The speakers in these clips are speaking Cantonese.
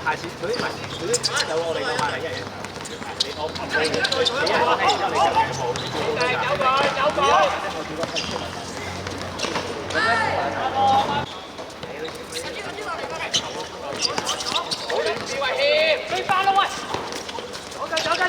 下次佢有我哋個賣嚟嘅，你我你一個聽，然之後你就全部走好亂智慧協，追翻啦喂！走緊！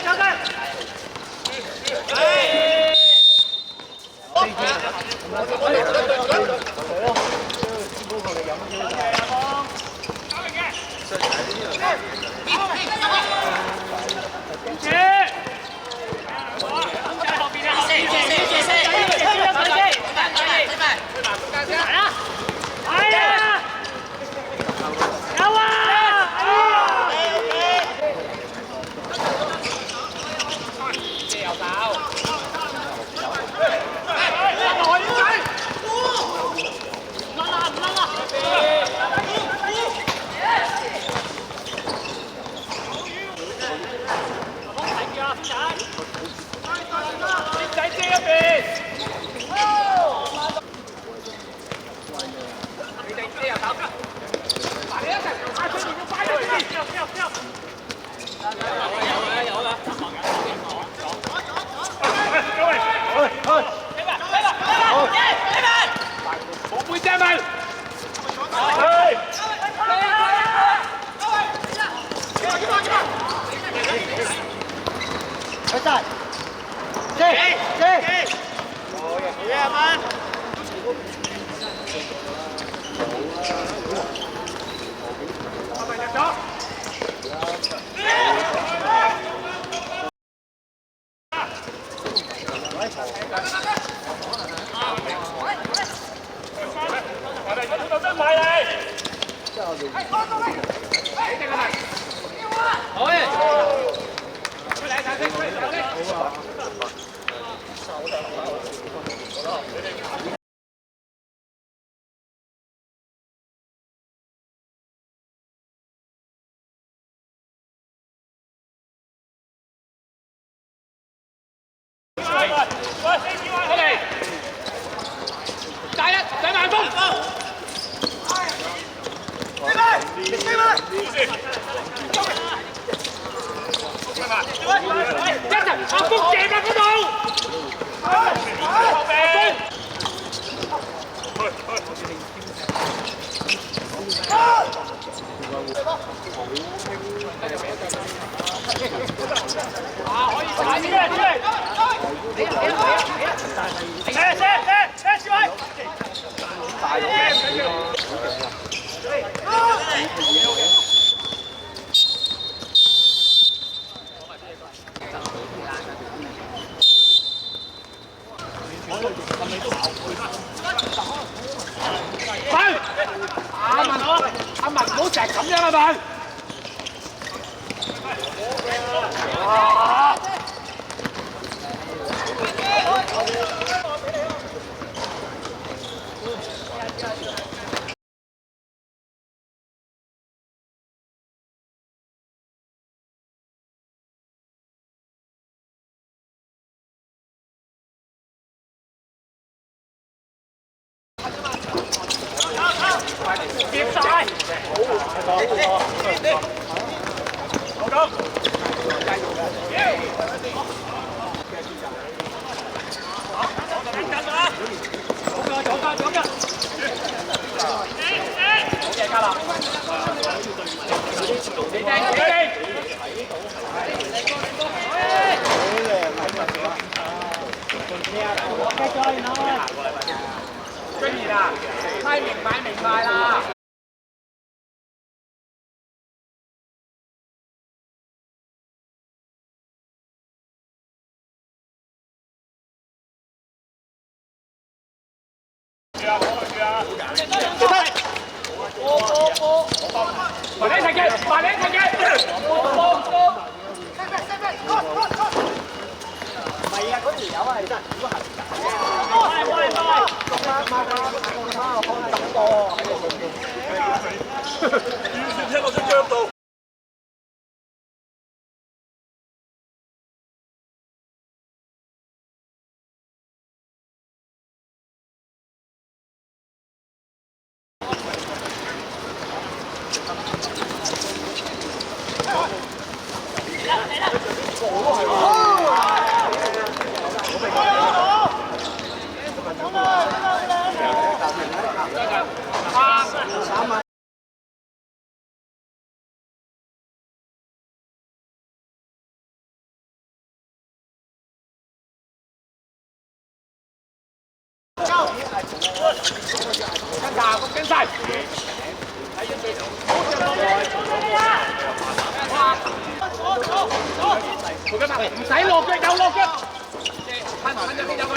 阿文唔好成日咁樣啊嘛！俊賢啊，係明白啦。埋你一齊嘅，埋你一齊嘅。唔係啊，嗰條友啊，係真係如果行完全聽落出張度。跟晒。唔使落腳，有落腳。噴咗邊有佢。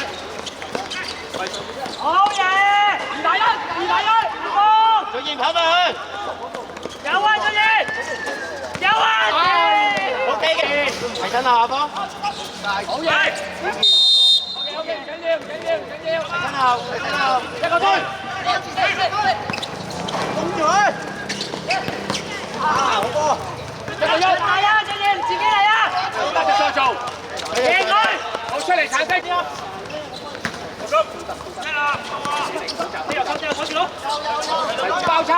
好嘢！二打一，俊賢跑埋去。有啊，俊賢。有啊。OK 嘅。提身下方。好嘢。OK， 唔緊要。提身後，一個追。攻住佢。好波。一個一。係啊，俊賢自己嚟啊。得就再做。贏佢。好出嚟產生。爆抄！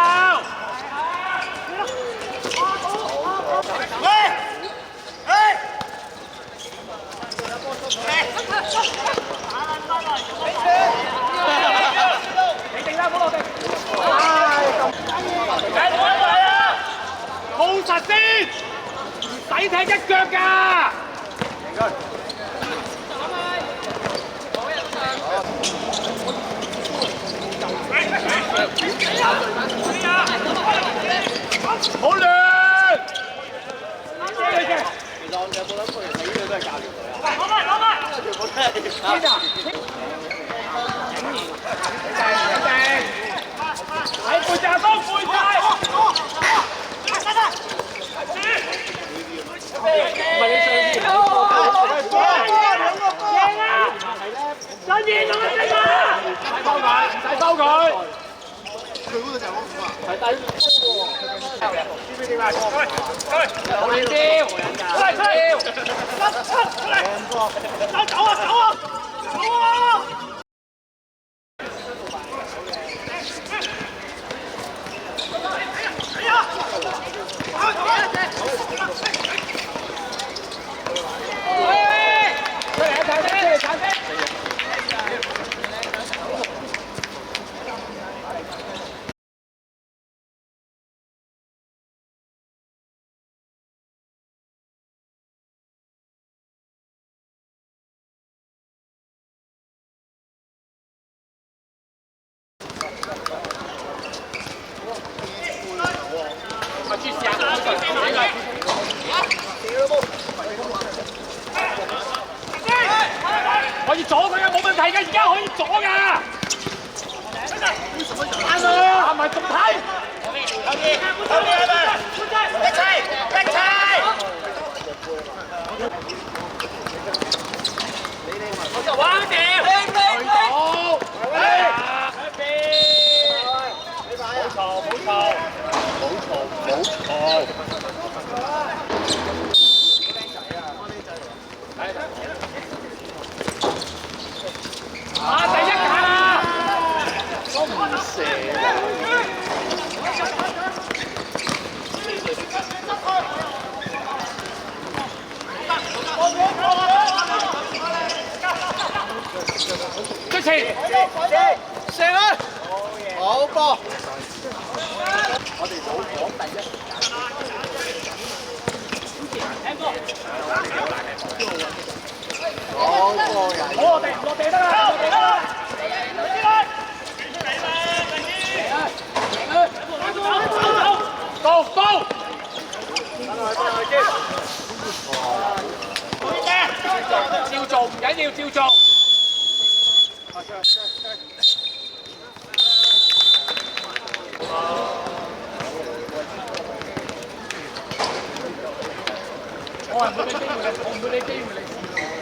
你定啦，唔好落地。好實先，唔使踢一腳㗎。好亂！其實我有冇諗過嚟睇呢個都係教練嚟啊！攞埋！全部都係邊啊？喺背脊方背晒！唔係你上次贏啊！俊賢同佢勝啊！唔使收佢。佢嗰度就係攞款啊！係低波喎，知唔知點啊？冇亂招，出嚟！走啊！可以阻佢嘅，冇問題嘅，而家可以阻㗎。啱啊，係咪咁睇？玩掂，第一下都唔射。出前，射佢，好波。我哋早講第一。聽歌。落地落地得啦，落地得啦。到到。照做唔緊要，照做。我係唔會俾機會你，我唔會俾機會你。